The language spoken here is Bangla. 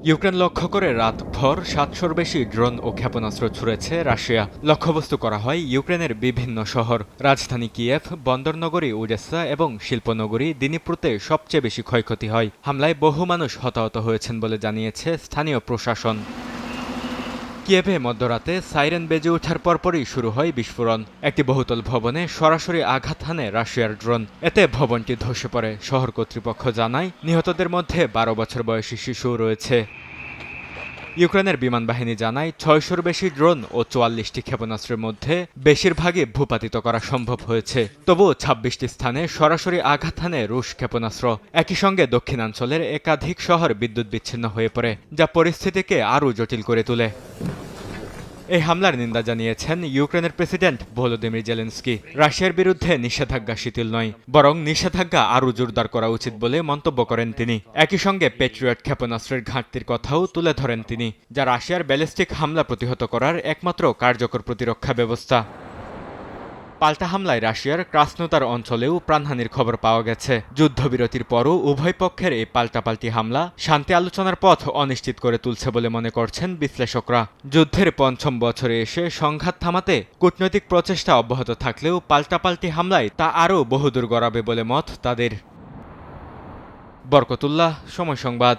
ইউক্রেন লক্ষ্য করে রাতভর ৭০০-র বেশি ড্রোন ও ক্ষেপণাস্ত্র ছুড়েছে রাশিয়া। লক্ষ্যবস্তু করা হয় ইউক্রেনের বিভিন্ন শহর। রাজধানী কিয়েভ, বন্দরনগরী ওডেসা এবং শিল্পনগরী দিনিপ্রুতে সবচেয়ে বেশি ক্ষয়ক্ষতি হয়। হামলায় বহু মানুষ হতাহত হয়েছেন বলে জানিয়েছে স্থানীয় প্রশাসন। কিয়েভে মধ্যরাতে সাইরেন বেজে ওঠার পরপরই শুরু হয় বিস্ফোরণ। একটি বহুতল ভবনে সরাসরি আঘাত হানে রাশিয়ার ড্রোন। এতে ভবনটি ধসে পড়ে। শহর কর্তৃপক্ষ জানায় নিহতদের মধ্যে ১২ বছর বয়সী শিশুও রয়েছে। ইউক্রেনের বিমান বাহিনী জানায় ৬০০-র বেশি ড্রোন ও ৪৪টি ক্ষেপণাস্ত্রের মধ্যে বেশিরভাগই ভূপাতিত করা সম্ভব হয়েছে। তবু ২৬টি স্থানে সরাসরি আঘাত হানে রুশ ক্ষেপণাস্ত্র। একই সঙ্গে দক্ষিণাঞ্চলের একাধিক শহর বিদ্যুৎ বিচ্ছিন্ন হয়ে পড়ে, যা পরিস্থিতিকে আরও জটিল করে তোলে। এই হামলার নিন্দা জানিয়েছেন ইউক্রেনের প্রেসিডেন্ট ভলোদিমির জেলেনস্কি। রাশিয়ার বিরুদ্ধে নিষেধাজ্ঞা শিথিল নয়, বরং নিষেধাজ্ঞা আরও জোরদার করা উচিত বলে মন্তব্য করেন তিনি। একই সঙ্গে প্যাট্রিয়ট ক্ষেপণাস্ত্রের ঘাটতির কথাও তুলে ধরেন তিনি, যা রাশিয়ার ব্যালিস্টিক হামলা প্রতিহত করার একমাত্র কার্যকর প্রতিরক্ষা ব্যবস্থা। পাল্টা হামলায় রাশিয়ার ক্রাসনোদার অঞ্চলেও প্রাণহানির খবর পাওয়া গেছে। যুদ্ধবিরতির পরও উভয় পক্ষের এই পাল্টাপাল্টি হামলা শান্তি আলোচনার পথ অনিশ্চিত করে তুলছে বলে মনে করছেন বিশ্লেষকরা। যুদ্ধের পঞ্চম বছরে এসে সংঘাত থামাতে কূটনৈতিক প্রচেষ্টা অব্যাহত থাকলেও পাল্টাপাল্টি হামলায় তা আরও বহুদূর গড়াবে বলে মত তাদের। বরকতুল্লাহ, সময় সংবাদ।